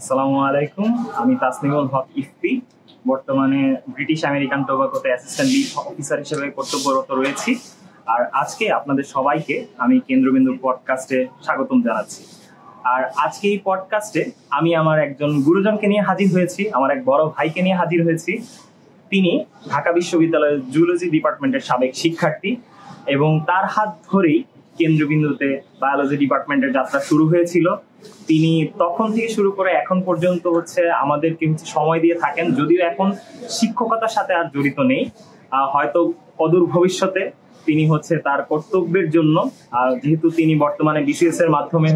আসসালামু আলাইকুম। আমি তাসনিমুল হক ইফতি, বর্তমানে ব্রিটিশ আমেরিকান টোবাকোতে অ্যাসিস্ট্যান্ট লিড অফিসার হিসেবে কর্তব্যরত রয়েছি। আর আজকে আপনাদের সবাইকে আমি কেন্দ্রবিন্দুর পডকাস্টে স্বাগতম জানাচ্ছি। আর আজকে এই পডকাস্টে আমি আমার একজন গুরুজনকে নিয়ে হাজির হয়েছি, আমার এক বড় ভাইকে নিয়ে হাজির হয়েছি। তিনি ঢাকা বিশ্ববিদ্যালয়ের জুলজি ডিপার্টমেন্টের সাবেক শিক্ষার্থী এবং তার হাত ধরেই কেন্দ্রবিন্দুতে বায়োলজি ডিপার্টমেন্টের যাত্রা শুরু হয়েছিল। তিনি তখন থেকে শুরু করে এখন পর্যন্ত আমাদেরকে সময় দিয়ে থাকেন, যদিও এখন শিক্ষকতার সাথে আর জড়িত নেই। হয়তো অদূর ভবিষ্যতে তিনি তার কর্তব্যের জন্য, যেহেতু তিনি বর্তমানে বিসিএস এর মাধ্যমে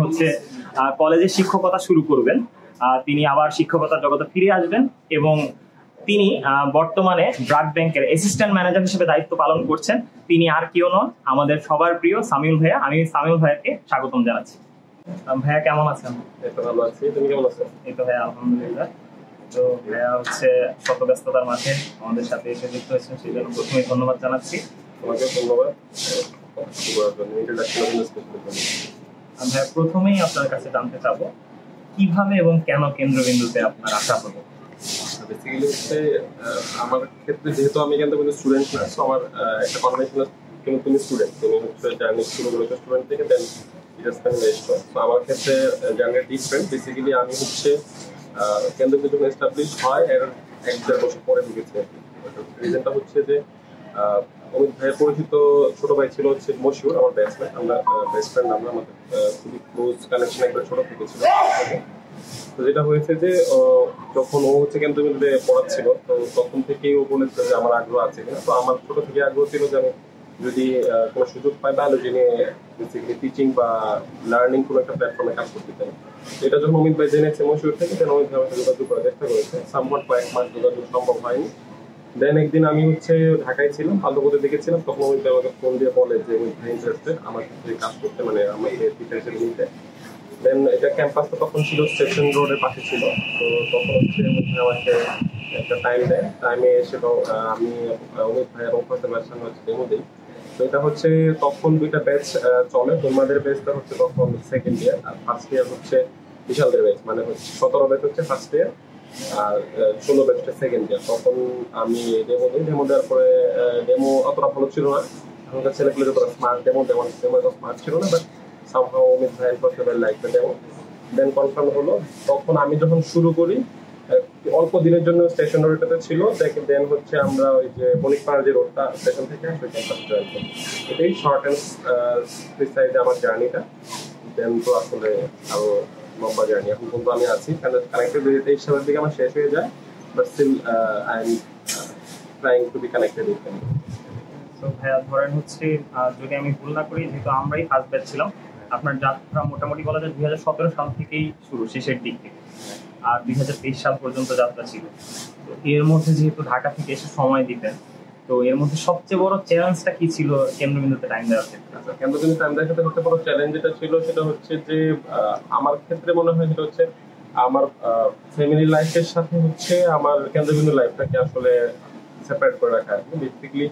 কলেজে শিক্ষকতা শুরু করবেন, তিনি আবার শিক্ষকতার জগতে ফিরে আসবেন এবং তিনি বর্তমানে ব্রাক ব্যাংকের অ্যাসিস্ট্যান্ট ম্যানেজার হিসেবে দায়িত্ব পালন করছেন। তিনি আর কেউ নন, আমাদের সবার প্রিয় সামিউল ভাইয়া। আমি সামিউল ভাইয়াকে স্বাগতম জানাচ্ছি। ভাইয়া কেমন আছেন? এই তো ভালো আছি, তুমি কেমন আছো? এই তো ভাইয়া আলহামদুলিল্লাহ। তো ভাইয়া শত ব্যস্ততার মাঝে আমাদের সাথে এসে যুক্ত হয়েছেন, সেই জন্য প্রথমেই ধন্যবাদ জানাচ্ছি। তোমাকে ধন্যবাদ। ভাইয়া প্রথমেই আপনার কাছে জানতে চাবো কিভাবে এবং কেন কেন্দ্রবিন্দুতে আপনার আসা হলো। বেসিক্যালি আমার ক্ষেত্রে যেহেতু আমি কেন্দ্রবিন্দু স্টুডেন্ট না, তো আমার একটা কনভেনশনাল তুমি স্টুডেন্ট, তুমি জার্নি শুরু করেছো স্টুডেন্ট থেকে, দেন আমার ক্ষেত্রে জার্নি ডিফারেন্ট। বেসিক্যালি আমি কেন্দ্রবিন্দু যখন এস্টাবলিশ হয় এর 1-1.5 বছর পরে ঢুকেছি। রিজনটা যে অমিত ভাইয়ের পরিচিত ছোট ভাই ছিল মশিউর, আমার ব্যাচমেট, আমরা বেস্ট ফ্রেন্ড, আমরা আমাদের খুবই ক্লোজ কানেকশন একবার ছোট থেকে ছিল। তো যেটা হয়েছে যে যখন ও কেন্দ্রবিন্দুতে পড়াচ্ছিল, তো তখন থেকেই ও বলেছে যে আমার আগ্রহ আছে কিনা। তো আমার ছোট থেকে আগ্রহ ছিল যে আমি যদি কোনো সুযোগ পাই বায়োলজি নিয়ে বেসিক্যালি টিচিং বা লার্নিং কোনো একটা প্ল্যাটফর্মে কাজ করতে চাই। এটা যখন অমিত ভাই জেনেছে মশিউর থেকে, যেন অমিত ভাই আমাকে যোগাযোগ করার চেষ্টা করেছে। সামওয়াট কয়েক মাস যোগাযোগ সম্ভব হয়নি। দেন একদিন আমি ঢাকায় ছিলাম, আলদা দেখেছিলাম, তখন অমিত ভাই আমাকে ফোন দিয়ে বলে যে অমিত ভাই ইন্টারেস্টেড আমার সাথে কাজ করতে, মানে আমাকে টিচার হিসেবে নিতে। দেন এটা ক্যাম্পাসটা তখন ছিল স্টেশন রোডের পাশে ছিল। তো তখন আমাকে একটা টাইম দেয়, টাইমে এসে আমি অমিত ভাই এবং ডেমো দিই। তো এটা তখন 2টা ব্যাচ চলে। তোমাদের ব্যাচটা তখন সেকেন্ড ইয়ার, আর ফার্স্ট ইয়ার বিশালদের ব্যাচ, মানে 17 ব্যাচ ফার্স্ট ইয়ার আর 16 ব্যাচটা সেকেন্ড ইয়ার। তখন আমি ডেমো দিই, ডেমো দেওয়ার পরে ডেমো অতটা ভালো ছিল না। এখনকার ছেলেগুলো যতটা স্মার্ট, ডেমো স্মার্ট ছিল না, but somehow with very possible like the demo then confirm হলো। তখন আমি যখন শুরু করি অল্প দিনের জন্য স্টেশন রোডটাতে ছিল, দেন আমরা ওই যে বণিকপাড়া যে রোডটা স্টেশন থেকে ওই ক্যাম্পাসে জয়েন করি। এটাই শর্ট অ্যান্ড প্রিসাইজ আমার জার্নিটা। দেন তো আসলে আরো লম্বা জার্নি, এখন পর্যন্ত আমি আছি কানেক্টেড। 23 সালের দিকে আমার শেষ হয়ে যায়, but still I am trying to be connected with them. তো ভাইয়া ধরেন যদি আমি ভুল না করি, যেহেতু আমরাই ফার্স্ট ব্যাচ ছিলাম, আপনার যাত্রা মোটামুটি বলা যায় 2017 সাল থেকেই শুরু, শেষের দিক থেকে, আর 2023 সাল পর্যন্ত যাত্রা ছিল। তো এর মধ্যে যেহেতু ঢাকা থেকে এসে সময় দিতেন, তো এর মধ্যে সবচেয়ে বড় চ্যালেঞ্জটা কি ছিল কেন্দ্রবিন্দুতে টাইম দেওয়ার ক্ষেত্রে? আচ্ছা, কেন্দ্রবিন্দু টাইম দেওয়ার ক্ষেত্রে সবচেয়ে বড় চ্যালেঞ্জ যেটা ছিল সেটা যে আমার ক্ষেত্রে মনে হয় সেটা আমার ফ্যামিলি লাইফের সাথে আমার কেন্দ্রবিন্দু লাইফটাকে আসলে সেপারেট করে রাখা। বেসিক্যালি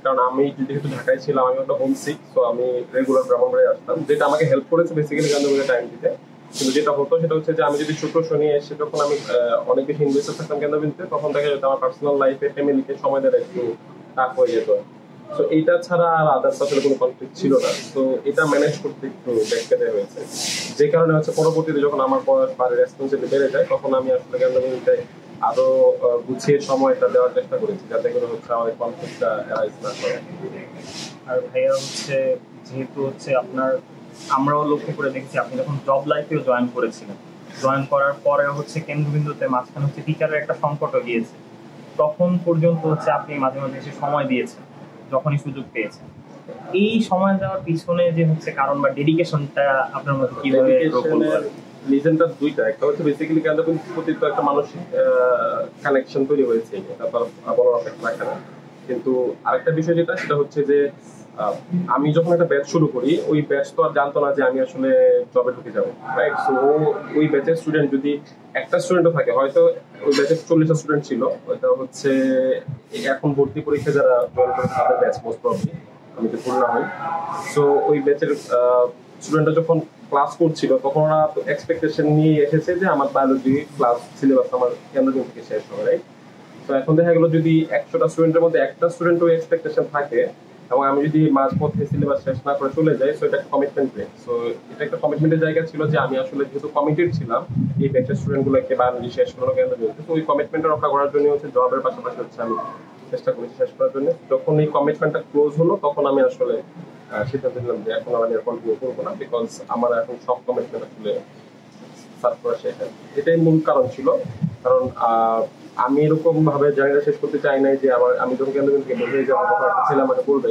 কারণ আমি যেহেতু ঢাকায় ছিলাম, আমি একটা হোম সিক, তো আমি রেগুলার ব্রাহ্মণবাড়িয়া আসতাম, যেটা আমাকে হেল্প করেছে বেসিক্যালি কেন্দ্রবিন্দু টাইম দিতে। কিন্তু যেটা হতো সেটা যে আমি যদি শুক্র শনি এসে যখন আমি অনেক বেশি ইনভেস্টেড থাকতাম কেন্দ্রবিন্দুতে, তখন দেখা যেত আমার পার্সোনাল লাইফে ফ্যামিলিকে সময় দেওয়া একটু টাফ হয়ে যেত। তো এইটা ছাড়া আর আদার্স আসলে কোনো কনফ্লিক্ট ছিল না। তো এটা ম্যানেজ করতে একটু ব্যাককেটে হয়েছে, যে কারণে পরবর্তীতে যখন আমার বয়স বাড়ে, রেসপন্সিবিলিটি বেড়ে যায়, তখন আমি আসলে কেন্দ্রবিন্দুতে আরো গুছিয়ে সময়টা দেওয়ার চেষ্টা করেছি, যাতে করে আমাদের কনফ্লিক্টটা অ্যারাইজ না করে। আর ভাইয়া যেহেতু আপনার, আমরাও লক্ষ্য করে দেখছি আপনি যখন জব লাইফেও জয়েন করেছিলেন, জয়েন করার পরে কেন্দ্রবিন্দুতে মাঝখানে টিচারের একটা সংকটও গিয়েছে, তখন পর্যন্ত আপনি মাঝে মাঝে এসে সময় দিয়েছেন যখনই সুযোগ পেয়েছেন। এই সময় দেওয়ার পিছনে যে কারণ বা ডেডিকেশনটা আপনার মধ্যে কিভাবে? রিজনটা দুইটা, একটা বেসিক্যালি কেন্দ্রবিন্দুর প্রতি তো একটা মানসিক কানেকশন তৈরি হয়েছে, এটা তো বড় অপেক্ষা রাখে না। কিন্তু আরেকটা বিষয় যেটা সেটা যে আমি যখন একটা ব্যাচ শুরু করি, ওই ব্যাচ তো আর জানতো না যে আমি আসলে জবে ঢুকে যাবো, রাইট? সো ওই ব্যাচের স্টুডেন্ট যদি একটা স্টুডেন্টও থাকে, হয়তো ওই ব্যাচের 40টা স্টুডেন্ট ছিল, ওইটা এখন ভর্তি পরীক্ষা যারা জয়েন করে তাদের ব্যাচ মোস্ট প্রবলি, আমি তো ভুল না হই। সো ওই ব্যাচের স্টুডেন্টরা যখন ক্লাস করছিল তখন ওরা এক্সপেকটেশন নিয়ে এসেছে যে আমার বায়োলজি ক্লাস সিলেবাস আমার কেন্দ্রবিন্দু থেকে শেষ হবে, রাইট? তো এখন দেখা গেল যদি 100টা স্টুডেন্টের মধ্যে একটা স্টুডেন্টও এক্সপেকটেশন থাকে এবং আমি যদি মাঝপথে সিলেবাস শেষ না করে চলে যাই, সো এটা একটা কমিটমেন্ট ব্রেক। সো এটা একটা কমিটমেন্টের জায়গা ছিল যে আমি আসলে যেহেতু কমিটেড ছিলাম এই ব্যাচের স্টুডেন্টগুলোকে বায়োলজি শেষ করানো কেন্দ্রবিন্দু, তো ওই কমিটমেন্টটা রক্ষা করার জন্য হচ্ছে জবের পাশাপাশি হচ্ছে আমি চেষ্টা করেছি শেষ করার জন্য। যখন এই কমিটমেন্টটা ক্লোজ হলো তখন আমি আসলে সিদ্ধান্ত নিলাম যে এখন আমি আর কন্টিনিউ করবো না, বিকজ আমার এখন সব কমিটমেন্ট আসলে সার্ভ করা শেষ। এটাই মূল কারণ ছিল। কারণ আমি এরকম ভাবে জার্নিটা শেষ করতে চাই নাই যে আমি যখন কেন্দ্রবিন্দু থেকে বের হয়ে যাবো তখন একটা ছেলে আমাকে বলবে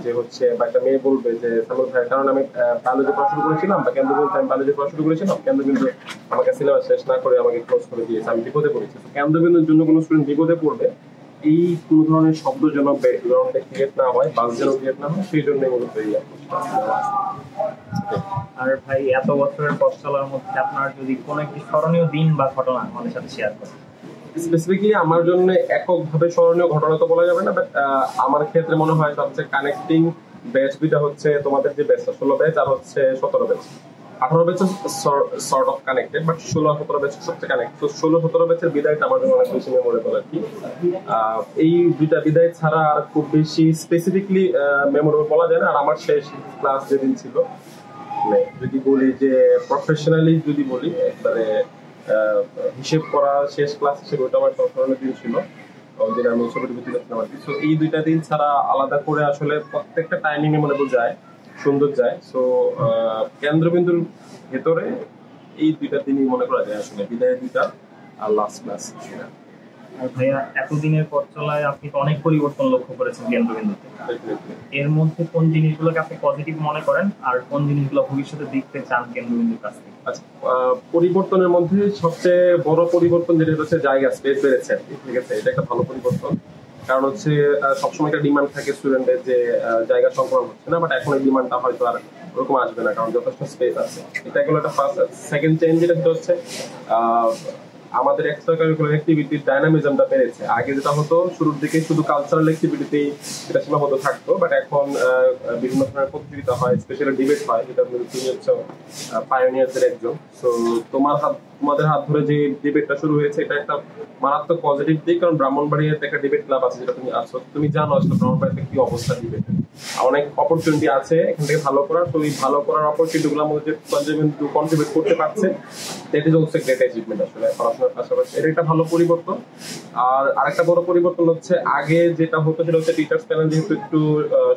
যে হচ্ছে বা একটা মেয়ে বলবে যে সামুল ভাই, কারণ আমি বায়োলজি পড়া শুরু করেছিলাম বা কেন্দ্রবিন্দু আমি বায়োলজি পড়া শুরু করেছিলাম, কেন্দ্রবিন্দু আমাকে সিলেবাস শেষ না করে আমাকে ক্লোজ করে দিয়েছে, আমি বিপদে পড়েছি। কেন্দ্রবিন্দুর জন্য কোনো স্টুডেন্ট বিপদে পড়বে এই কোনো ধরনের শব্দ যেন ব্যাকগ্রাউন্ডে ক্রিয়েট না হয়, বাস যেন ক্রিয়েট না হয়, সেই জন্য মূলত এই আর ভাই এত বছরের পথ চলার মধ্যে আপনার যদি কোনো একটি স্মরণীয় দিন বা ঘটনা আমাদের সাথে শেয়ার করেন। স্পেসিফিকলি আমার জন্য এককভাবে স্মরণীয় ঘটনা তো বলা যাবে না, বাট আমার ক্ষেত্রে মনে হয় সবচেয়ে কানেক্টিং ব্যাচ দুইটা হচ্ছে তোমাদের যে ব্যাচ 16 ব্যাচ আর হচ্ছে 17 batch. 18 batch sort of connected, but 16-17 batch সবচেয়ে কানেক্ট। তো 16-17 ব্যাচের বিদায়টা আমার জন্য অনেক বেশি মেমোরেবল আর কি। এই দুইটা বিদায় ছাড়া আর খুব বেশি স্পেসিফিকলি মেমোরেবল বলা যায় না। আর আমার শেষ ক্লাস যেদিন ছিল, যদি বলি যে প্রফেশনালি যদি বলি একবারে হিসেব করা শেষ ক্লাস হিসেবে ওইটা আমার সবসময় দিন ছিল, ওই আমি ছবিটি তুলেছিলাম আর কি। সো এই দুইটা দিন ছাড়া আলাদা করে আসলে প্রত্যেকটা টাইমিং এ মনে যায় সুন্দর যায়। সো কেন্দ্রবিন্দুর ভেতরে এই দুইটা দিনই মনে করা যায় আসলে, বিদায় দুইটা আর লাস্ট ক্লাস। ভাইয়া এতদিনের পথ চলায় আপনি তো অনেক পরিবর্তন লক্ষ্য করেছেন কেন্দ্রবিন্দুতে, এর মধ্যে কোন জিনিসগুলোকে আপনি পজিটিভ মনে করেন আর কোন জিনিসগুলো ভবিষ্যতে দেখতে চান কেন্দ্রবিন্দুর কাছ থেকে? আচ্ছা, পরিবর্তনের মধ্যে সবচেয়ে বড় পরিবর্তন যেটা হচ্ছে জায়গা স্পেস বেড়েছে, ঠিক আছে, এটা একটা ভালো পরিবর্তন। কারণ হচ্ছে সবসময় একটা ডিমান্ড থাকে স্টুডেন্টের যে জায়গা সংকলন হচ্ছে না, বাট এখন এই ডিমান্ডটা হয়তো আর ওরকম আসবে না, কারণ যথেষ্ট স্পেস আছে। এটা গেল একটা ফার্স্ট। সেকেন্ড চেঞ্জ যেটা হচ্ছে আমাদের এক্সট্রা কারিকুলার অ্যাক্টিভিটির ডাইনামিজমটা বেড়েছে। আগে যেটা হতো শুরুর দিকে শুধু কালচারাল অ্যাক্টিভিটিতেই সেটা সীমাবদ্ধ থাকতো, বাট এখন বিভিন্ন ধরনের প্রতিযোগিতা হয়, স্পেশালি ডিবেট হয়, যেটা তুমি হচ্ছে পায়োনিয়ারদের একজন। সো তোমাদের হাত ধরে যে ডিবেটটা শুরু হয়েছে এটা একটা মারাত্মক পজিটিভ দিক, কারণ ব্রাহ্মণবাড়িয়াতে একটা ডিবেট ক্লাব আছে যেটা তুমি আছো, তুমি জানো আসলে ব্রাহ্মণবাড়িয়াতে কি অবস্থা ডিবেটের, অনেক অপরচুনিটি আছে এখান থেকে ভালো করার। তো এই ভালো করার অপরচুনিটি গুলোর মধ্যে কন্ট্রিবিউট করতে পারছে, that is also great achievement আসলে পড়াশোনার পাশাপাশি। এটা একটা ভালো পরিবর্তন। আর আরেকটা বড় পরিবর্তন হচ্ছে আগে যেটা হতো সেটা হচ্ছে টিচার্স প্যানেল যেহেতু একটু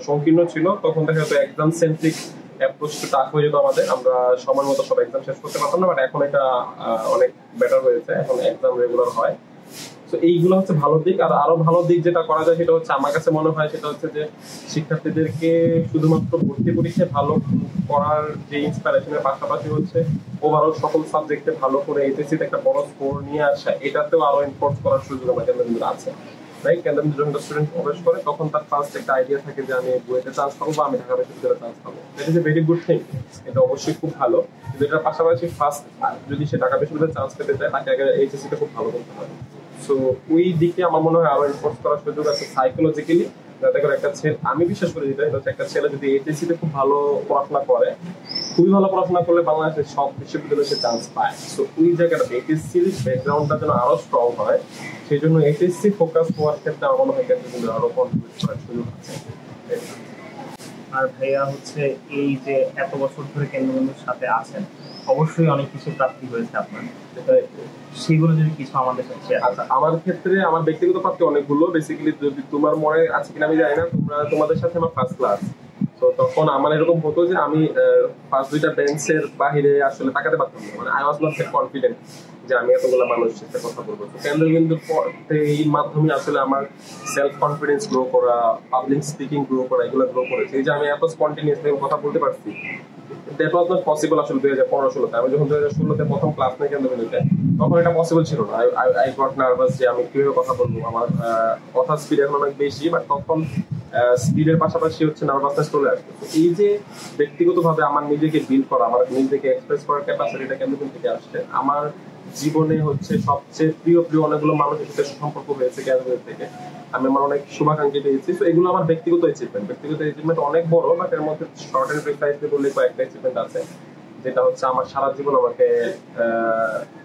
সংকীর্ণ ছিল, তখন দেখা যেত exam centric approach to tough হয়ে যেত আমাদের, আমরা সময় মতো সব এক্সাম শেষ করতে পারতাম না, বাট এখন এটা অনেক বেটার হয়েছে, এখন এক্সাম রেগুলার হয়। তো এইগুলো হচ্ছে ভালো দিক। আর আরো ভালো দিক যেটা করা যায় সেটা হচ্ছে আমার কাছে মনে হয় সেটা হচ্ছে যে শিক্ষার্থীদেরকে শুধুমাত্র ভর্তি পরীক্ষায় ভালো করার যে ইন্সপিরেশনের পাশাপাশি হচ্ছে ওভারঅল সকল সাবজেক্টে ভালো করে এইচএসসিতে একটা বড় স্কোর নিয়ে আসা, এটাতেও আরো এনফোর্স করার সুযোগ আমার কেন্দ্রবিন্দুর আছে। রাইট, কেন্দ্রবিন্দু যখন স্টুডেন্ট প্রবেশ করে তখন তার ফার্স্ট একটা আইডিয়া থাকে যে আমি বুয়েটে চান্স পাবো বা আমি ঢাকা বিশ্ববিদ্যালয়ে চান্স পাবো। এটা is a very good thing, এটা অবশ্যই খুব ভালো। কিন্তু এটার পাশাপাশি ফার্স্ট যদি সে ঢাকা বিশ্ববিদ্যালয়ে চান্স পেতে চায় তাকে আগে এইচএসসিটা খুব ভালো করতে হবে। সো ওই দিকে আমার মনে হয় আরো এনফোর্স করার সুযোগ আছে সাইকোলজিক্যালি, যাতে করে একটা ছেলে, আমি বিশ্বাস করি যেটা হচ্ছে একটা ছেলে যদি এইচএসসিতে খুব ভালো পড়াশোনা করে, খুবই ভালো পড়াশোনা করলে বাংলাদেশের সব বিশ্ববিদ্যালয়ে সে চান্স পায়। সো ওই জায়গাটা এইচএসসির ব্যাকগ্রাউন্ডটা যেন আরো স্ট্রং হয়, সেই জন্য এইচএসসি ফোকাস হওয়ার ক্ষেত্রে আমার মনে হয় কিন্তু আরো কন্ট্রিবিউট করার সুযোগ আছে। আর ভাইয়া হচ্ছে এই যে এত বছর ধরে কেন্দ্রবিন্দুর সাথে আছেন, অবশ্যই অনেক কিছু প্রাপ্তি হয়েছে আপনার, সেগুলো যদি কিছু আমাদের সাথে। আচ্ছা, আমার ক্ষেত্রে আমার ব্যক্তিগত প্রাপ্তি অনেকগুলো। বেসিক্যালি যদি তোমার মনে আছে কিনা আমি জানি না, তোমাদের সাথে আমার ফার্স্ট ক্লাস, তো তখন আমার এরকম হতো যে আমি ফার্স্ট দুইটা বেঞ্চের বাহিরে আসলে তাকাতে পারতাম না, মানে আই ওয়াজ নট কনফিডেন্ট যে আমি এতগুলো মানুষের সাথে কথা বলবো। তো কেন্দ্রবিন্দুর এই মাধ্যমে আসলে আমার সেলফ কনফিডেন্স গ্রো করা, পাবলিক স্পিকিং গ্রো করা, এগুলো গ্রো করেছে। এই যে আমি এত স্পন্টেনিয়াসলি কথা বলতে পারছি, দ্যাট ওয়াজ নট পসিবল আসলে 2015-16-তে। আমি যখন 2016-তে প্রথম ক্লাস নেই কেন্দ্রবিন্দুতে, তখন এটা পসিবল ছিল না। আই গট নার্ভাস যে আমি কিভাবে কথা বলবো, আমার কথা স্পিড এখন অনেক বেশি, বাট তখন স্পিডের পাশাপাশি হচ্ছে নার্ভাসনেস চলে আসবে। তো এই যে ব্যক্তিগতভাবে আমার নিজেকে বিল্ড করা, আমার নিজেকে এক্সপ্রেস করার ক্যাপাসিটিটা কেন্দ্রবিন্দু থেকে আসছে। আমার জীবনে হচ্ছে সবচেয়ে প্রিয় অনেকগুলো মানুষের সাথে সম্পর্ক হয়েছে কেন্দ্রবিন্দু থেকে, আমি আমার অনেক শুভাকাঙ্ক্ষী পেয়েছি। তো এগুলো আমার ব্যক্তিগত অ্যাচিভমেন্ট অনেক বড়, বাট এর মধ্যে শর্ট এন্ড প্রিসাইজলি বললে কয়েকটা অ্যাচিভমেন্ট আছে যেটা হচ্ছে আমার সারা জীবন আমাকে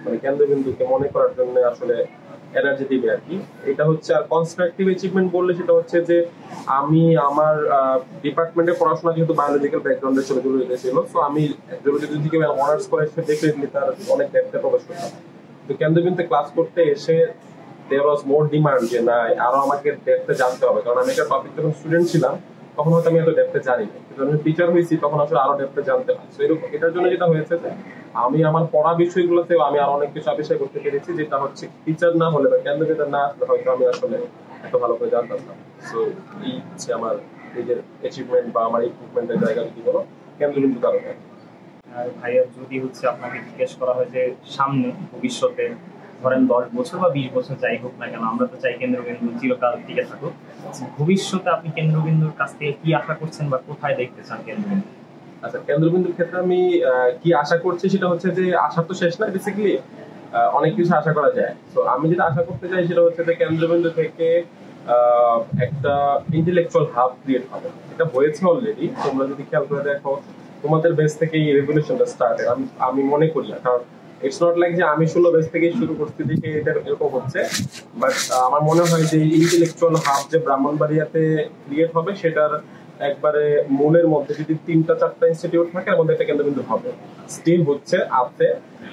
মানে কেন্দ্রবিন্দুকে মনে করার জন্য আসলে এনার্জি দিবে আর কি। এটা হচ্ছে আর কনস্ট্রাকটিভ অ্যাচিভমেন্ট বললে সেটা হচ্ছে যে আমি আমার ডিপার্টমেন্টে পড়াশোনা যেহেতু বায়োলজিক্যাল ব্যাকগ্রাউন্ডে ছিল ছিল, সো আমি যদি কেউ অনার্স করে সে ডেফিনেটলি তার অনেক ডেপথে প্রবেশ করতাম। তো কেন্দ্রবিন্দুতে ক্লাস করতে এসে দেয়ার ওয়াজ মোর ডিমান্ড যে না আরো আমাকে ডেপথে জানতে হবে, কারণ আমি একটা টপিক যখন স্টুডেন্ট ছিলাম তখন হয়তো আমি এত ডেপথে জানি না, যখন টিচার হয়েছি তখন আসলে আরো ডেপথে জানতে হয়। তো এরকম এটার জন্য যেটা হয়েছে যে আমি আমার পড়া বিষয়গুলোতেও আমি আরো অনেক কিছু আবিষ্কার করতে পেরেছি, যেটা হচ্ছে টিচার না হলে বা কেন্দ্রবিন্দু না আসলে হয়তো আমি আসলে এত ভালো করে জানতাম না। সো এই হচ্ছে আমার নিজের অ্যাচিভমেন্ট বা আমার ইমপ্রুভমেন্টের জায়গা যদি বলো কেন্দ্রবিন্দু কারণে। আর ভাইয়া যদি হচ্ছে আপনাকে জিজ্ঞেস করা হয় যে সামনে ভবিষ্যতে ধরেন 10 বছর বা 20 বছর যাই হোক না কেন, আমরা তো চাই কেন্দ্রবিন্দু চিরকাল টিকে থাকুক, ভবিষ্যতে আপনি কেন্দ্রবিন্দুর কাছ থেকে কি আশা করছেন বা কোথায় দেখতে চান কেন্দ্রবিন্দু? আচ্ছা, কেন্দ্রবিন্দুর ক্ষেত্রে আমি কি আশা করছি সেটা হচ্ছে যে আশা তো শেষ না, বেসিক্যালি অনেক কিছু আশা করা যায়। তো আমি যেটা আশা করতে চাই সেটা হচ্ছে যে কেন্দ্রবিন্দু থেকে একটা ইন্টেলেকচুয়াল হাব ক্রিয়েট হবে। এটা হয়েছে অলরেডি, তোমরা যদি খেয়াল করে দেখো তোমাদের বেস থেকে এই রেভলিউশনটা স্টার্ট। আমি মনে করি না, কারণ ইটস নট লাইক যে আমি 16 বেস থেকে শুরু করতে দেখে এটা এরকম হচ্ছে, বাট আমার মনে হয় যে ইন্টেলেকচুয়াল হাব যে ব্রাহ্মণবাড়িয়াতে ক্রিয়েট হবে সেটার একবারে মূলের মধ্যে যদি 3-4টা ইনস্টিটিউট থাকে এর মধ্যে একটা কেন্দ্রবিন্দু হবে। স্টিল হচ্ছে আছে,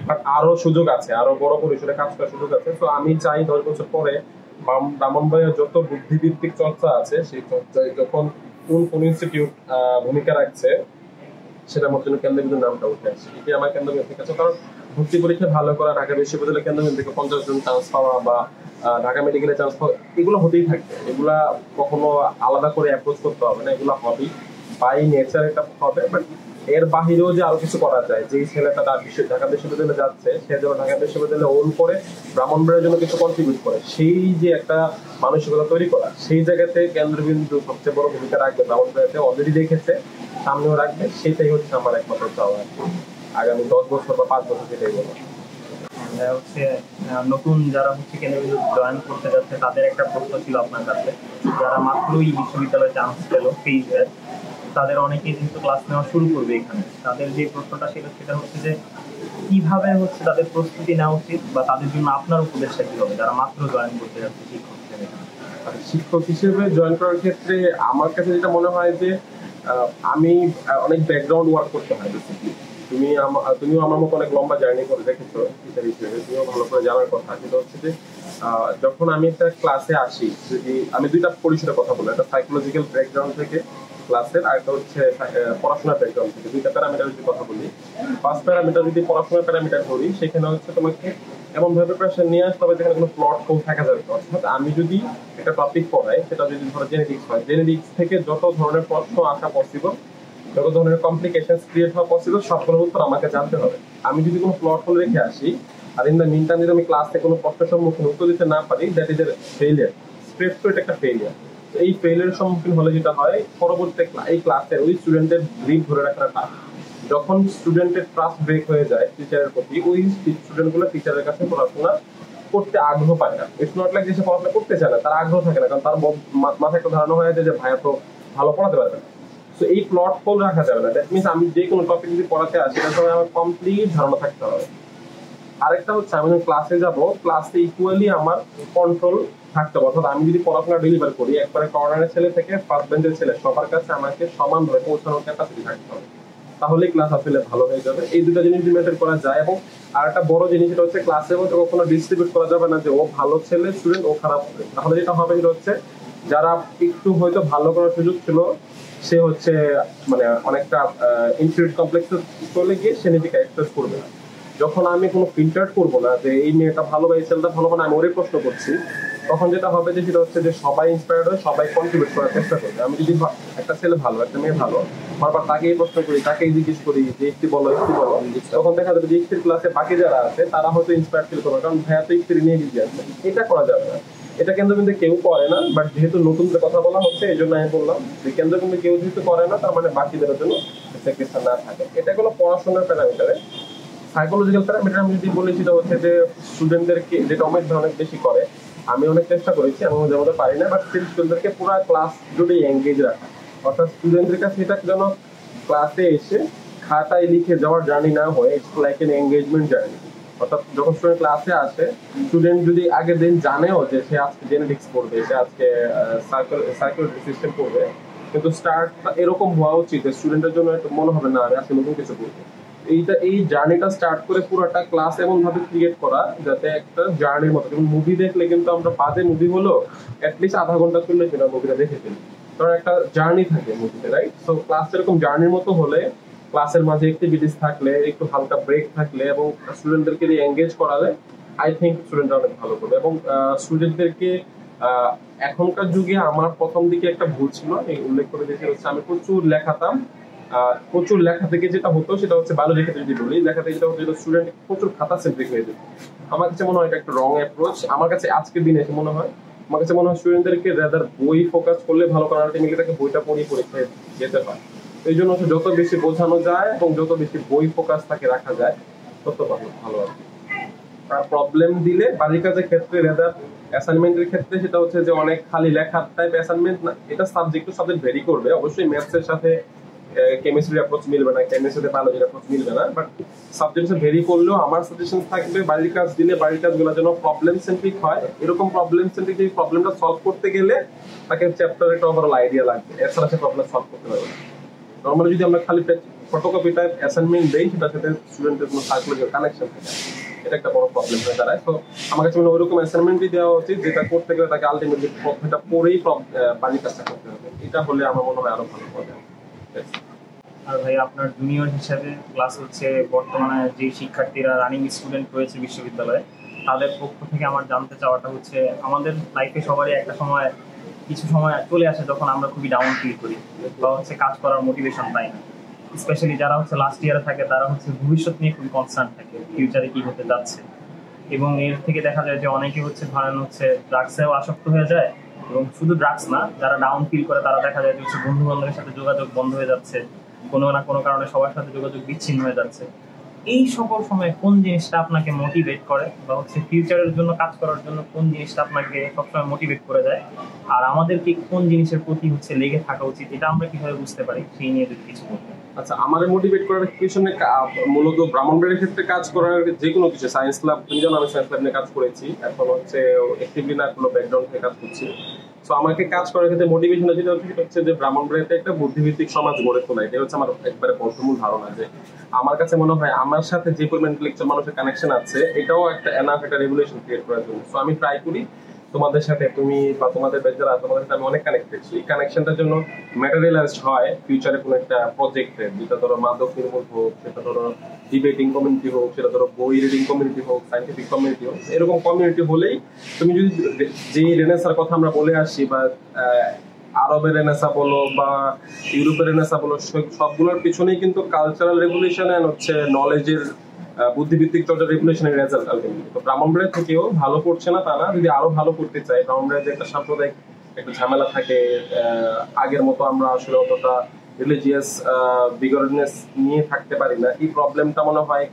বাট আরো সুযোগ আছে, আরো বড় পরিসরে কাজ করার সুযোগ আছে। তো আমি চাই 10 বছর পরে ব্রাহ্মণবাড়িয়ার যত বুদ্ধিভিত্তিক চর্চা আছে সেই চর্চায় যখন কোন ইনস্টিটিউট ভূমিকা রাখছে সেটার মধ্যে কেন্দ্রবিন্দুর নামটা উঠে আসে। এটি আমার কেন্দ্রবিন্দু কাছে, কারণ ভর্তি পরীক্ষা ভালো করা, ঢাকা বিশ্ববিদ্যালয় কেন্দ্রবিন্দু থেকে 50 জন চান্স পাওয়া বা ঢাকা মেডিকেলে চান্স পাওয়া, এগুলো হতেই থাকবে। এগুলা কখনো আলাদা করে অ্যাপ্রোচ করতে হবে না, এগুলো হবেই, বাই নেচার এটা হবে। বাট এর বাহিরেও যে আরো কিছু করা যায়, যে ছেলেটা ঢাকা বিশ্ববিদ্যালয়ে যাচ্ছে সে যেন ঢাকা বিশ্ববিদ্যালয়ে ওন করে ব্রাহ্মণবাড়িয়ার জন্য কিছু কন্ট্রিবিউট করে, সেই যে একটা মানসিকতা তৈরি করা, সেই জায়গাতে কেন্দ্রবিন্দু সবচেয়ে বড় ভূমিকা রাখবে। ব্রাহ্মণবাড়িয়াতে অলরেডি দেখেছে, সামনেও রাখবে। সেটাই হচ্ছে আমার একমাত্র চাওয়া আগামী 10 বছর বা 5 বছর, যেটাই বলো। হচ্ছে নতুন যারা হচ্ছে কেন্দ্রবিন্দু জয়েন করতে যাচ্ছে তাদের একটা প্রশ্ন ছিল আপনার কাছে, যারা মাত্রই বিশ্ববিদ্যালয়ে চান্স পেল ফেজ ব্যাচ, তাদের অনেকেই কিন্তু ক্লাস নেওয়া শুরু করবে এখানে, তাদের যে প্রশ্নটা সেটা হচ্ছে যে কিভাবে হচ্ছে তাদের প্রস্তুতি নেওয়া উচিত বা তাদের জন্য আপনার উপদেশটা কি হবে যারা মাত্র জয়েন করতে যাচ্ছে শিক্ষক হিসেবে? শিক্ষক হিসেবে জয়েন করার ক্ষেত্রে আমার কাছে যেটা মনে হয় যে আমি অনেক ব্যাকগ্রাউন্ড ওয়ার্ক করতে হয়। তুমিও আমার মতো অনেক লম্বা জার্নি করে দেখেছো টিচার হিসেবে, তুমিও ভালো করে জানার কথা। যেটা হচ্ছে যে যখন আমি একটা ক্লাসে আসি, যদি আমি দুইটা পরিসরের কথা বলি, একটা সাইকোলজিক্যাল ব্যাকগ্রাউন্ড থেকে ক্লাসের, আর একটা হচ্ছে পড়াশোনার ব্যাকগ্রাউন্ড থেকে, দুইটা প্যারামিটার যদি কথা বলি। ফার্স্ট প্যারামিটার যদি পড়াশোনার প্যারামিটার ধরি, সেখানে হচ্ছে তোমাকে এমন ভাবে প্রিপারেশন নিয়ে আসতে হবে যেখানে কোনো প্লট হোল থাকা যাবে। অর্থাৎ আমি যদি একটা টপিক পড়াই, সেটা যদি ধরো জেনেটিক্স হয়, জেনেটিক্স থেকে যত ধরনের প্রশ্ন আসা পসিবল, যত ধরনের কমপ্লিকেশন ক্রিয়েট হওয়া পসিবল, সবগুলোর উত্তর আমাকে জানতে হবে। আমি যদি কোনো প্লট হোল রেখে আসি আর ইন দ্য মিন টাইম যদি আমি ক্লাসে কোনো প্রশ্নের সম্মুখীন উত্তর দিতে না পারি, that is a failure. Straight to এটা একটা ফেলিয়ার। এই ফেলিয়ারের সম্মুখীন হলে যেটা হয়, পরবর্তী এই ক্লাসের ওই স্টুডেন্টের গ্রিপ ধরে রাখাটা টাফ। যখন স্টুডেন্টের ট্রাস্ট ব্রেক হয়ে যায় টিচারের প্রতি, ওই স্টুডেন্টগুলো টিচারের কাছে পড়াশোনা করতে আগ্রহ পায় না। ইটস নট লাইক যে সে পড়াশোনা করতে চায় না, তার আগ্রহ থাকে না, কারণ তার মাথায় একটা ধারণা হয়ে যায় যে ভাইয়া তো ভালো পড়াতে পারবে না। তো এই প্লট হোল রাখা যাবে না। দ্যাট মিনস আমি যে কোনো টপিক যদি পড়াতে আসি তার সময় আমার কমপ্লিট ধারণা থাকতে হবে। আরেকটা হচ্ছে আমি যখন ক্লাসে যাব, ক্লাসে ইকুয়ালি আমার কন্ট্রোল থাকতে হবে। অর্থাৎ আমি যদি পড়াশোনা ডেলিভার করি, একবারে কর্নারের ছেলে থেকে ফার্স্ট বেঞ্চের ছেলে সবার কাছে আমাকে সমানভাবে পৌঁছানোর ক্যাপাসিটি থাকতে হবে, তাহলে ক্লাস আসলে ভালো হয়ে যাবে। এই দুটো জিনিস মেনটেন করা যায়। এবং আর একটা বড় জিনিস যেটা হচ্ছে, ক্লাসের মধ্যে কখনো ডিস্ট্রিবিউট করা যাবে না যে ও ভালো ছেলে স্টুডেন্ট, ও খারাপ স্টুডেন্ট। তাহলে যেটা হবে যেটা হচ্ছে, যারা একটু হয়তো ভালো করার সুযোগ ছিল, সে হচ্ছে মানে অনেকটা ইনফিরিয়র কমপ্লেক্স চলে গিয়ে সে নিজেকে এক্সপ্রেস করবে না। যখন আমি কোনো ফিল্টার করবো না যে এই মেয়েটা ভালো বা এই ছেলেটা ভালো, মানে আমি ওরে প্রশ্ন করছি, তখন যেটা হবে যে সেটা হচ্ছে যে সবাই ইন্সপায়ার্ড হয়ে সবাই কন্ট্রিবিউট করার চেষ্টা করবে। আমি যদি একটা ছেলে ভালো, একটা মেয়ে ভালো, বারবার তাকেই প্রশ্ন করি, তাকেই জিজ্ঞেস করি যে একটি বলো, তখন দেখা যাবে যে ইফতির ক্লাসে বাকি যারা আছে তারা হয়তো ইন্সপায়ার্ড ফিল করবে, কারণ ভাইয়া তো ইফতির নিয়ে বিজি আছে। এটা করা যাবে না। এটা কেন্দ্রবিন্দু কেউ করে না, বাট যেহেতু নতুন কথা বলা হচ্ছে এই জন্য আমি বললাম যে কেন্দ্রবিন্দু কেউ যেহেতু করে না, তার মানে বাকিদের জন্য সেক্রেটার না থাকে। এটা কোনো পড়াশোনার প্যারামিটারে। সাইকোলজিক্যাল প্যারামিটার আমি যদি বলি, সেটা হচ্ছে যে স্টুডেন্টদেরকে, যেটা অনেক বেশি করে, আমি অনেক চেষ্টা করেছি, আমি যেমন পারি না, বাট স্টুডেন্টদেরকে পুরো ক্লাস জুড়ে এঙ্গেজ রাখা। অর্থাৎ স্টুডেন্টদের কাছে এটা যেন ক্লাসে এসে খাতায় লিখে যাওয়ার জার্নি না হয়ে it's like N engagement journey. অর্থাৎ যখন স্টুডেন্ট ক্লাসে আসে, স্টুডেন্ট যদি আগের দিন জানেও যে সে আজকে জেনেটিক্স পড়বে, সে আজকে সার্কুলেটরি সিস্টেম পড়বে, কিন্তু স্টার্টটা এরকম হওয়া উচিত যে স্টুডেন্টের জন্য একটু মনে হবে না আমি আজকে নতুন কিছু পড়বো। এই জার্নিটা স্টার্ট করে পুরোটা ক্লাস এমন ভাবে ক্রিয়েট করা যাতে একটা জার্নির মতো, যেমন মুভি দেখলে কিন্তু আমরা বাজে মুভি হলো অ্যাটলিস্ট আধা ঘন্টা চললে কিনা মুভিটা দেখে ফেলি, কারণ একটা জার্নি থাকে মুভিতে, রাইট? সো ক্লাস এরকম জার্নির মতো হলে, ক্লাসের মাঝে অ্যাক্টিভিটিস থাকলে, একটু হালকা ব্রেক থাকলে এবং স্টুডেন্টদেরকে এনগেজ করালে আই থিঙ্ক স্টুডেন্টরা অনেক ভালো করবে। এবং স্টুডেন্টদেরকে এখনকার যুগে আমার প্রথম দিকে একটা ভুল ছিল, এই উল্লেখ করে দিয়েছি, হচ্ছে আমি প্রচুর লেখাতাম। প্রচুর লেখা থেকে যেটা হতো সেটা হচ্ছে বায়োলজি ক্ষেত্রে যদি বলি, লেখা থেকে যেটা হতো স্টুডেন্ট প্রচুর খাতা সেন্ট্রিক হয়ে যেত। আমার কাছে মনে হয় এটা একটা রং অ্যাপ্রোচ। আমার কাছে আজকের দিনে এসে মনে হয়, আমার কাছে মনে হয় স্টুডেন্টদেরকে রাদার বই ফোকাস করলে ভালো, কারণ আলটিমেটলি তাকে বইটা পড়িয়ে পরীক্ষায় যেতে হয়। এই জন্য যত বেশি বোঝানো যায় এবং যত বেশি বই ফোকাস তাকে রাখা যায় তত ভালো আর কি। আর প্রবলেম দিলে বাড়ির কাজের ক্ষেত্রে রাদার অ্যাসাইনমেন্টের ক্ষেত্রে সেটা হচ্ছে যে অনেক খালি লেখার টাইপ অ্যাসাইনমেন্ট না, এটা সাবজেক্ট টু সাবজেক্ট ভেরি করবে। অবশ্যই ম্যাথসের সাথে কেমিস্ট্রির অ্যাপ্রোচ মিলবে না, কেমিস্ট্রিতে বায়োলজির অ্যাপ্রোচ মিলবে না, বাট সাবজেক্টে ভেরি করলেও আমার সাজেশন থাকবে বাড়ির কাজ দিলে বাড়ির কাজগুলো যেন প্রবলেম সেন্ট্রিক হয়। এরকম প্রবলেম সেন্ট্রিক এই প্রবলেমটা সলভ করতে গেলে তাকে চ্যাপ্টারের একটা ওভারঅল আইডিয়া লাগবে, এছাড়া সে প্রবলেম সলভ করতে পারবে না। নর্মালি যদি আমরা খালি ফটোকপি টাইপ অ্যাসাইনমেন্ট দেই, সেটার সাথে স্টুডেন্টের কোনো সার্কুলার কানেকশন থাকে, এটা একটা বড় প্রবলেম হয়ে দাঁড়ায়। তো আমার কাছে মনে হয় ওরকম অ্যাসাইনমেন্টই দেওয়া উচিত, যেটা করতে গেলে তাকে আলটিমেটলি এটা পড়েই বাড়ির কাজটা করতে হবে। এটা হলে আমার মনে হয় আরো ভালো হবে। আর ভাই, আপনার জুনিয়র হিসেবে ক্লাস হচ্ছে বর্তমানে যে শিক্ষার্থীরা রানিং স্টুডেন্ট রয়েছে বিশ্ববিদ্যালয়ে, তাদের পক্ষ থেকে আমার জানতে চাওয়াটা হচ্ছে, আমাদের লাইফে সবারই একটা সময়, কিছু সময় চলে আসে যখন আমরা খুবই ডাউন ফিল করি বা হচ্ছে কাজ করার মোটিভেশন পাই না। স্পেশালি যারা হচ্ছে লাস্ট ইয়ারে থাকে, তারা হচ্ছে ভবিষ্যৎ নিয়ে খুবই কনসার্ন থাকে, ফিউচারে কি হতে যাচ্ছে। এবং এর থেকে দেখা যায় যে অনেকে হচ্ছে ধরেন হচ্ছে ড্রাগসেও আসক্ত হয়ে যায়। এবং শুধু ড্রাগস না, যারা ডাউন ফিল করে তারা দেখা যায় যে হচ্ছে বন্ধু বান্ধবের সাথে যোগাযোগ বন্ধ হয়ে যাচ্ছে, কোনো না কোনো কারণে সবার সাথে যোগাযোগ বিচ্ছিন্ন হয়ে যাচ্ছে। এই সকল সময় কোন জিনিসটা আপনাকে মোটিভেট করে বা হচ্ছে ফিউচারের জন্য কাজ করার জন্য কোন জিনিসটা আপনাকে সবসময় মোটিভেট করে দেয়, আর আমাদেরকে কোন জিনিসের প্রতি হচ্ছে লেগে থাকা উচিত, এটা আমরা কিভাবে বুঝতে পারি, সেই নিয়ে যদি কিছু বলতেন। আচ্ছা, আমার মোটিভেট করার পিছনে মূলত ব্রাহ্মণবাড়ির ক্ষেত্রে কাজ করার যে কোনো কিছু, সায়েন্স ক্লাব, তুমি জানো আমি সায়েন্স ক্লাব নিয়ে কাজ করেছি, এখন হচ্ছে অ্যাক্টিভলি না কোনো ব্যাকগ্রাউন্ড থেকে কাজ করছি। তো আমাকে কাজ করার ক্ষেত্রে মোটিভেশন যেটা হচ্ছে যে ব্রাহ্মণবাড়িতে একটা বুদ্ধিভিত্তিক সমাজ গড়ে তোলা, এটা হচ্ছে আমার একবারে বদ্ধমূল ধারণা। যে আমার কাছে মনে হয় আমার সাথে যে পরিমাণ ইন্টেলেকচুয়াল মানুষের কানেকশন আছে, এটাও একটা এনাফ একটা রেভলিউশন ক্রিয়েট করার জন্য। তো আমি ট্রাই করি তোমাদের সাথে, তুমি বা তোমাদের ব্যাচ যারা, তোমাদের সাথে আমি অনেক কানেক্টেড। এই কানেকশনটার জন্য ম্যাটেরিয়ালাইজড হয় ফিউচারে কোনো একটা প্রজেক্টে, যেটা ধরো মাদক নির্মূল হোক, সেটা ধরো ডিবেটিং কমিউনিটি হোক, সেটা ধরো বই রিডিং কমিউনিটি হোক, সাইন্টিফিক কমিউনিটি হোক। এরকম কমিউনিটি হলেই তুমি যদি যে রেনেসার কথা আমরা বলে আসছি, বা আরবের রেনেসা বলো বা ইউরোপের রেনেসা বলো, সবগুলোর পিছনেই কিন্তু কালচারাল রেভলিউশন এন্ড হচ্ছে নলেজের বুদ্ধিভিত্তিক চর্চা রেভলিউশনের রেজাল্ট। তো ব্রাহ্মণবাড়িয়া থেকেও ভালো করছে না তা না, যদি আরো ভালো করতে চাই, ব্রাহ্মণবাড়িয়া যে একটা সাম্প্রদায়িক একটা ঝামেলা থাকে, আগের মতো আমরা আসলে অতটা রিলিজিয়াস বিগরনেস নিয়ে থাকতে পারি না, এই প্রবলেমটা মনে হয়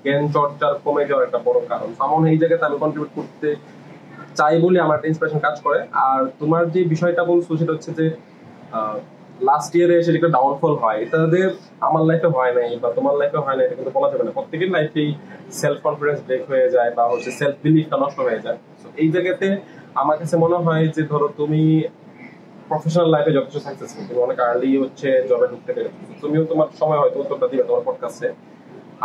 জ্ঞান চর্চার কমে যাওয়ার একটা বড় কারণ। আমার এই জায়গাতে আমি কন্ট্রিবিউট করতে চাই বলে আমার একটা ইন্সপিরেশন কাজ করে। আর তোমার যে বিষয়টা বলছো সেটা হচ্ছে যে লাস্ট ইয়ারে এসে একটা ডাউনফল হয়, এটা যে আমার লাইফে হয় নাই বা তোমার লাইফে হয় না এটা কিন্তু বলা যাবে না। প্রত্যেকের লাইফেই সেলফ কনফিডেন্স ব্রেক হয়ে যায় বা হচ্ছে সেলফ বিলিফটা নষ্ট হয়ে যায়। এই জায়গাতে আমার কাছে মনে হয় যে ধরো তুমি প্রফেশনাল লাইফে যথেষ্ট সাকসেসফুল, তুমি অনেক আর্লি হচ্ছে জবে ঢুকতে পেরেছো, তুমিও তোমার সময় হয়তো উত্তরটা দিবে তোমার পডকাস্টে।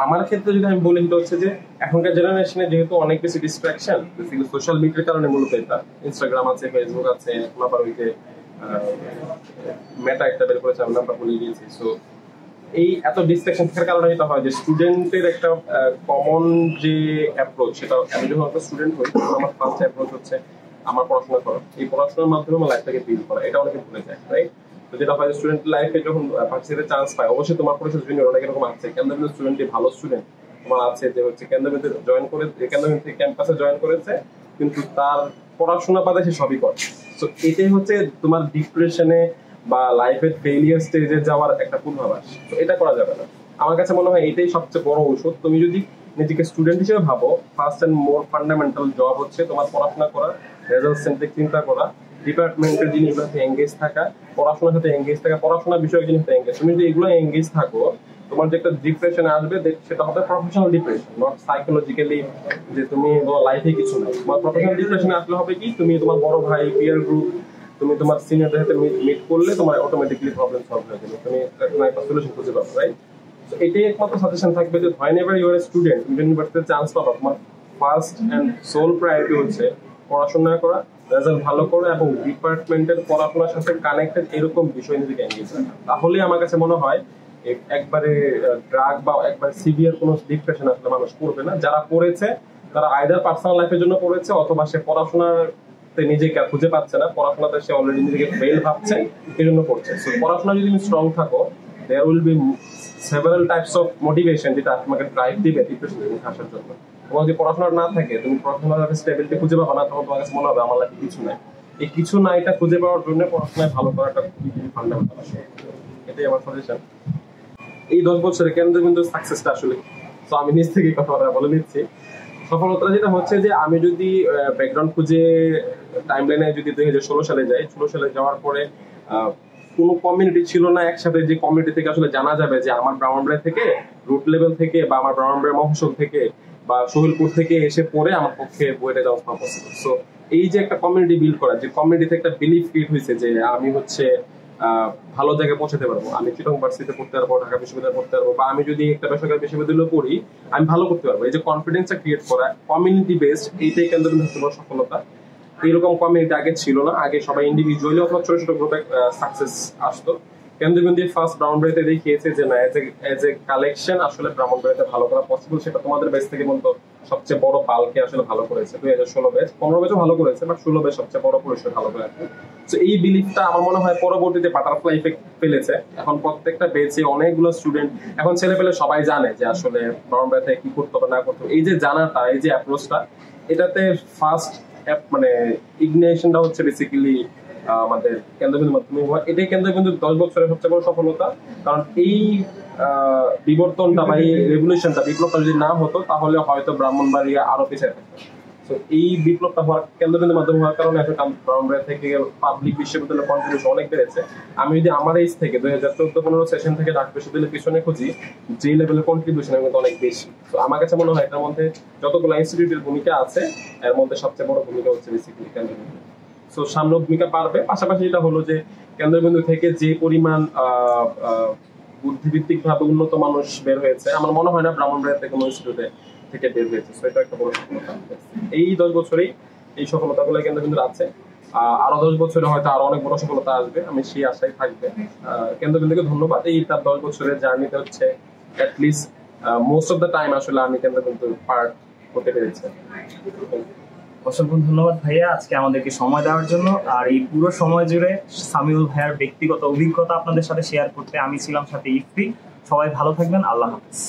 আমার ক্ষেত্রে যদি আমি বলি, সেটা হচ্ছে যে এখনকার জেনারেশনে যেহেতু অনেক বেশি ডিস্ট্রাকশন, বেসিক্যালি সোশ্যাল মিডিয়ার কারণে মূলত এটা, ইনস্টাগ্রাম আছে, ফেসবুক আছে, আবার ওই যে মেটা একটা বের করেছে, আমি নামটা ভুলে গিয়েছি। সো এই এত ডিস্ট্রাকশন থাকার কারণে এটা হয় যে স্টুডেন্টের একটা কমন যে অ্যাপ্রোচ, সেটা আমি যখন একটা স্টুডেন্ট হই তখন আমার ফার্স্ট অ্যাপ্রোচ হচ্ছে আমার পড়াশোনা করা, এই পড়াশোনার মাধ্যমে আমার লাইফটাকে বিল্ড করা, এটা অনেকে ভুলে যায়, রাইট? তো যেটা হয় স্টুডেন্ট লাইফে যখন ভার্সিটিতে চান্স পায়, অবশ্যই তোমার পরিষদ জুনিয়র অনেক এরকম আছে, কেন্দ্রবিন্দু স্টুডেন্ট ভালো স্টুডেন্ট তোমার আছে যে হচ্ছে কেন্দ্রবিন্দু জয়েন করে, কেন্দ্রবিন্দু ক্যাম্পাসে জয়েন করেছে, কিন্তু তার পড়াশোনা বাদে সে সবই করে। তো এটাই হচ্ছে তোমার ডিপ্রেশনে বা লাইফের ফেইলিয়ার স্টেজে যাওয়ার একটা পূর্বাভাস। তো এটা করা যাবে না। আমার কাছে মনে হয় এটাই সবচেয়ে বড় ঔষধ। তুমি যদি নিজেকে স্টুডেন্ট হিসেবে ভাবো, first and more fundamental job হচ্ছে তোমার পড়াশোনা করা, রেজাল্ট সেন্ট্রিক চিন্তা করা, ডিপার্টমেন্টের জিনিসগুলোতে এঙ্গেজ থাকা, পড়াশোনার সাথে এঙ্গেজ থাকা, পড়াশোনা বিষয়ক জিনিসটা এঙ্গেজ। তুমি যদি এগুলো এঙ্গেজ থাকো, তোমার যে একটা ডিপ্রেশন আসবে সেটা হবে প্রফেশনাল ডিপ্রেশন, নট সাইকোলজিক্যালি যে তুমি তোমার লাইফে কিছু নাই। তোমার প্রফেশনাল ডিপ্রেশনে আসলে হবে কি, তুমি তোমার বড় ভাই, পিয়ার গ্রুপ, তুমি তোমার সিনিয়রদের সাথে মিট করলে তোমার অটোমেটিক্যালি প্রবলেম সলভ হয়ে যাবে, তুমি একটা সলিউশন খুঁজে পাবে, রাইট? তো এটাই একমাত্র সাজেশন থাকবে যে whenever you are a student, ইউনিভার্সিটিতে চান্স পাবা, তোমার ফার্স্ট এন্ড সোল প্রায়োরিটি হচ্ছে পড়াশোনা করা, রেজাল্ট ভালো করা এবং ডিপার্টমেন্টের পড়াশোনার সাথে কানেক্টেড এরকম বিষয় নিজেকে এনগেজ রাখা। তাহলেই আমার কাছে মনে হয় একবারে ড্রাগ বা একবারে সিভিয়ার কোনো ডিপ্রেশন আসলে মানুষ পড়বে না। যারা পড়েছে তারা আইদার পার্সোনাল লাইফের জন্য পড়েছে, অথবা সে পড়াশোনাতে নিজেকে খুঁজে পাচ্ছে না, পড়াশোনাতে সে অলরেডি নিজেকে ফেল ভাবছে, এই জন্য পড়ছে। সো পড়াশোনা যদি তুমি স্ট্রং থাকো, there will be several types of motivation যেটা তোমাকে ড্রাইভ দিবে ডিপ্রেশন থেকে আসার জন্য। তোমার যদি পড়াশোনা না থাকে, তুমি প্রফেশনাল স্টেবিলিটি খুঁজে পাবে না, তখন তোমার কাছে মনে হবে আমার লাইফে কিছু নাই। এই কিছু না এটা খুঁজে পাওয়ার জন্য পড়াশোনায় ভালো করাটা খুবই ফান্ডামেন্টাল আসলে, এটাই আমার সাজেশন। এই 10 বছরে কেন্দ্রবিন্দু সাকসেসটা আসলে, তো আমি নিজ থেকে কথা বলে নিচ্ছি। সফলতা যেটা হচ্ছে যে আমি যদি ব্যাকগ্রাউন্ড খুঁজে টাইমলাইনে যদি 2016 সালে যাই, 16 সালে যাওয়ার পরে কোনো কমিউনিটি ছিল না একসাথে, যে কমিউনিটি থেকে আসলে জানা যাবে যে আমার ব্রাহ্মণবাড়িয়া থেকে রুট লেভেল থেকে বা আমার ব্রাহ্মণবাড়িয়া মফস্বল থেকে বা সোহেলপুর থেকে এসে পড়ে আমার পক্ষে বইটা যাওয়া পসিবল। সো এই যে একটা কমিউনিটি বিল্ড করা, যে কমিউনিটিতে একটা বিলিফ ক্রিয়েট হয়েছে যে আমি হচ্ছে ভালো জায়গায় পৌঁছাতে পারবো, আমি চিটং ভার্সিটিতে পড়তে পারবো, ঢাকা বিশ্ববিদ্যালয়ে পড়তে পারবো, বা আমি যদি একটা বেসরকারি বিশ্ববিদ্যালয়ে পড়ি আমি ভালো করতে পারবো। এই যে কনফিডেন্সটা ক্রিয়েট করা, কমিউনিটি বেসড, এইটাই কেন্দ্রবিন্দু হচ্ছে বড় সফলতা। এরকম কমিউনিটি আগে ছিল না, আগে সবাই ইন্ডিভিজুয়ালি অথবা ছোট ছোট গ্রুপে সাকসেস আসতো। কেন্দ্রবিন্দু ফার্স্ট ব্রাহ্মণবাড়িয়াতে দেখিয়েছে যে না, এজ এ কালেকশন আসলে ব্রাহ্মণবাড়িয়াতে ভালো করা পসিবল। সেটা তোমাদের বেস থেকে বলতো সবচেয়ে বড় বালকে আসলে ভালো করেছে 2016 ব্যাচ, 15 ব্যাচও ভালো করেছে, বাট 16 ব্যাচ সবচেয়ে বড় পরিসরে ভালো করেছে। তো এই বিলিফটা আমার মনে হয় পরবর্তীতে বাটারফ্লাই ইফেক্ট ফেলেছে। এখন প্রত্যেকটা বেচে অনেকগুলো স্টুডেন্ট, এখন ছেলে পেলে সবাই জানে যে আসলে ব্রাহ্মণবাড়িয়াতে কি করতে হবে না করতে হবে। এই যে জানাটা, এই যে অ্যাপ্রোচটা, এটাতে ফার্স্ট মানে ইগনিশনটা হচ্ছে বেসিক্যালি আমাদের কেন্দ্রবিন্দু মাধ্যমিক হওয়া। এটাই কেন্দ্রবিন্দু 10 বছরের সবচেয়ে বড় সফলতা। কারণ এই বিবর্তনটা বা এই রেভলিউশনটা, বিপ্লবটা যদি না হতো তাহলে হয়তো ব্রাহ্মণবাড়িয়া আরো পিছিয়ে থাকতো। তো এই বিপ্লবটা হওয়ার, কেন্দ্রবিন্দু মাধ্যম হওয়ার কারণে এখন ব্রাহ্মণবাড়িয়া থেকে পাবলিক বিশ্ববিদ্যালয়ের কন্ট্রিবিউশন অনেক বেড়েছে। আমি যদি আমার এজ থেকে 2014-15 সেশন থেকে ঢাকা বিশ্ববিদ্যালয়ের পিছনে খুঁজি, যে লেভেলের কন্ট্রিবিউশন কিন্তু অনেক বেশি। তো আমার কাছে মনে হয় এটার মধ্যে যতগুলো ইনস্টিটিউটের ভূমিকা আছে, এর মধ্যে সবচেয়ে বড় ভূমিকা হচ্ছে বেসিক্যালি কেন্দ্রবিন্দু। সো সামনে ভূমিকা পারবে। পাশাপাশি যেটা হলো যে কেন্দ্রবিন্দু থেকে যে পরিমাণ বুদ্ধিভিত্তিক ভাবে উন্নত মানুষ বের হয়েছে, আমার মনে হয় না ব্রাহ্মণবাড়িয়া থেকে কোনো ইনস্টিটিউটে থেকে বের হয়েছে। সো এটা একটা বড় সফলতা। এই 10 বছরেই এই সফলতাগুলো কেন্দ্রবিন্দু আছে। আরো 10 বছরে হয়তো আরো অনেক বড় সফলতা আসবে, আমি সেই আশায় থাকবে। কেন্দ্রবিন্দুকে ধন্যবাদ। এই তার 10 বছরের জার্নিতে হচ্ছে at least most of the time আসলে আমি কেন্দ্রবিন্দু পার্ট হতে পেরেছি। অসংখ্য ধন্যবাদ ভাইয়া আজকে আমাদেরকে সময় দেওয়ার জন্য। আর এই পুরো সময় জুড়ে সামিউল ভাইয়ার ব্যক্তিগত অভিজ্ঞতা আপনাদের সাথে শেয়ার করতে আমি ছিলাম সাথে ইফতি। সবাই ভালো থাকবেন, আল্লাহ হাফেজ।